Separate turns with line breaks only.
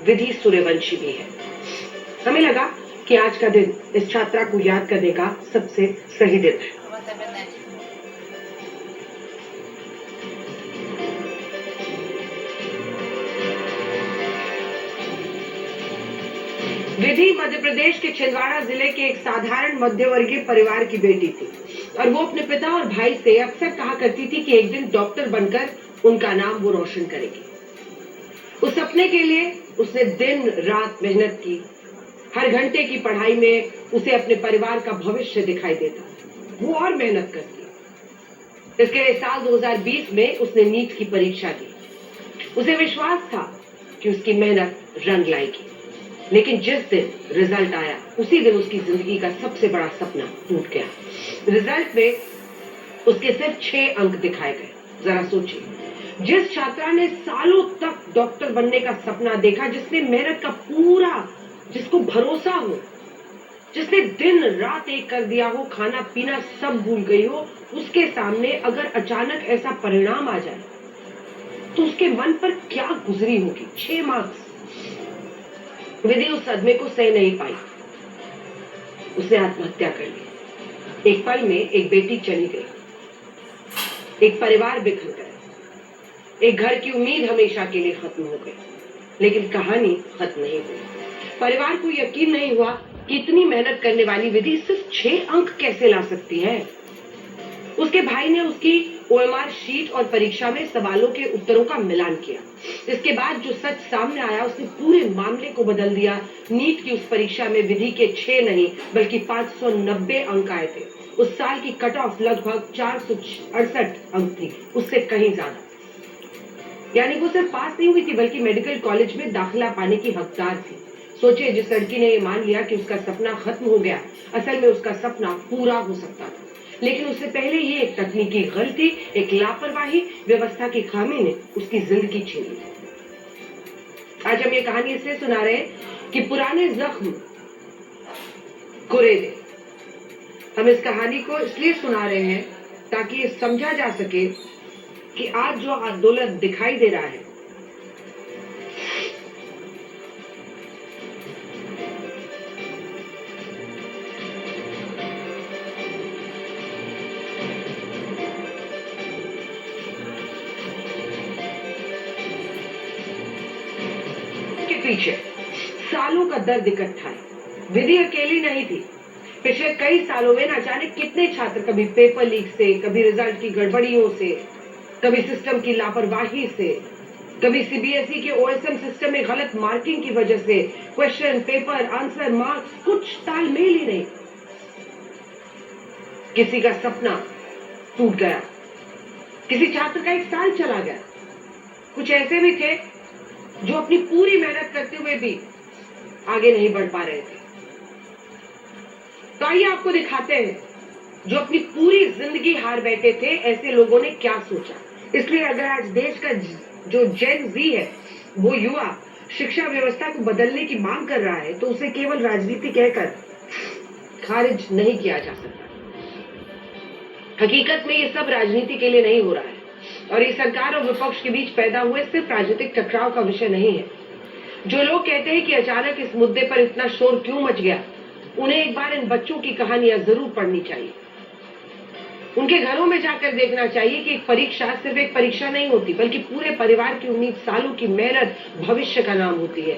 विधि सूर्यवंशी भी है। हमें लगा कि आज का दिन इस छात्रा को याद करने का सबसे सही दिन है। विधि मध्य प्रदेश के छिंदवाड़ा जिले के एक साधारण मध्यवर्गीय परिवार की बेटी थी और वो अपने पिता और भाई से अक्सर कहा करती थी कि एक दिन डॉक्टर बनकर उनका नाम वो रोशन करेगी। उस सपने के लिए उसने दिन रात मेहनत की। हर घंटे की पढ़ाई में उसे अपने परिवार का भविष्य दिखाई देता। वो और मेहनत करती। इसके लिए साल 2020 में उसने नीट की परीक्षा दी। उसे विश्वास था कि उसकी मेहनत रंग लाएगी, लेकिन जिस दिन रिजल्ट आया उसी दिन उसकी जिंदगी का सबसे बड़ा सपना टूट गया। रिजल्ट में उसके सिर्फ 6 अंक दिखाए गए। जरा सोचिए, जिस छात्रा ने सालों तक डॉक्टर बनने का सपना देखा, जिसने मेहनत का पूरा, जिसको भरोसा हो, जिसने दिन रात एक कर दिया हो, खाना पीना सब भूल गई हो, उसके सामने अगर अचानक ऐसा परिणाम आ जाए तो उसके मन पर क्या गुजरी होगी। 6 मार्क्स। विधि उस सदमे को सह नहीं पाई। उसने आत्महत्या कर ली। एक पल में एक बेटी चली गई, एक परिवार बिखर गया, एक घर की उम्मीद हमेशा के लिए खत्म हो गई। लेकिन कहानी खत्म नहीं हुई। परिवार को यकीन नहीं हुआ कि इतनी मेहनत करने वाली विधि सिर्फ 6 अंक कैसे ला सकती है। उसके भाई ने उसकी ओएमआर शीट और परीक्षा में सवालों के उत्तरों का मिलान किया। इसके बाद जो सच सामने आया उसने पूरे मामले को बदल दिया। नीट की उस परीक्षा में विधि के 6 नहीं बल्कि 590 अंक आए थे। उस साल की कट ऑफ लगभग 468 अंक थी, उससे कहीं ज्यादा। यानी वो सिर्फ पास नहीं हुई थी बल्कि मेडिकल कॉलेज में दाखिला पाने की हकदार थी। सोचिए, जिस लड़की ने ये मान लिया कि उसका सपना खत्म हो गया, असल में उसका सपना पूरा हो सकता था। लेकिन उससे पहले ही एक तकनीकी गलती, एक लापरवाही, व्यवस्था की खामी ने उसकी जिंदगी छीन ली। आज हम ये कहानी इसलिए सुना रहे हैं कि पुराने जख्म कुरेदे। हम इस कहानी को इसलिए सुना रहे हैं ताकि ये समझा जा सके कि आज जो आंदोलन दिखाई दे रहा है, के पीछे सालों का दर्द इकट्ठा है। विधि अकेली नहीं थी। पिछले कई सालों में न जाने कितने छात्र कभी पेपर लीक से, कभी रिजल्ट की गड़बड़ियों से, कभी सिस्टम की लापरवाही से, कभी सीबीएसई के ओएसएम सिस्टम में गलत मार्किंग की वजह से क्वेश्चन पेपर आंसर मार्क्स कुछ तालमेल ही नहीं। किसी का सपना टूट गया, किसी छात्र का 1 साल चला गया। कुछ ऐसे भी थे जो अपनी पूरी मेहनत करते हुए भी आगे नहीं बढ़ पा रहे थे। तो आइए आपको दिखाते हैं जो अपनी पूरी जिंदगी हार बैठे थे, ऐसे लोगों ने क्या सोचा। इसलिए अगर आज देश का जो जेन जी है, वो युवा शिक्षा व्यवस्था को बदलने की मांग कर रहा है, तो उसे केवल राजनीति कहकर खारिज नहीं किया जा सकता। हकीकत में ये सब राजनीति के लिए नहीं हो रहा है और ये सरकार और विपक्ष के बीच पैदा हुए सिर्फ राजनीतिक टकराव का विषय नहीं है। जो लोग कहते हैं कि अचानक इस मुद्दे पर इतना शोर क्यों मच गया, उन्हें एक बार इन बच्चों की कहानियां जरूर पढ़नी चाहिए। उनके घरों में जाकर देखना चाहिए कि एक परीक्षा सिर्फ एक परीक्षा नहीं होती, बल्कि पूरे परिवार की उम्मीद, सालों की मेहनत, भविष्य का नाम होती है।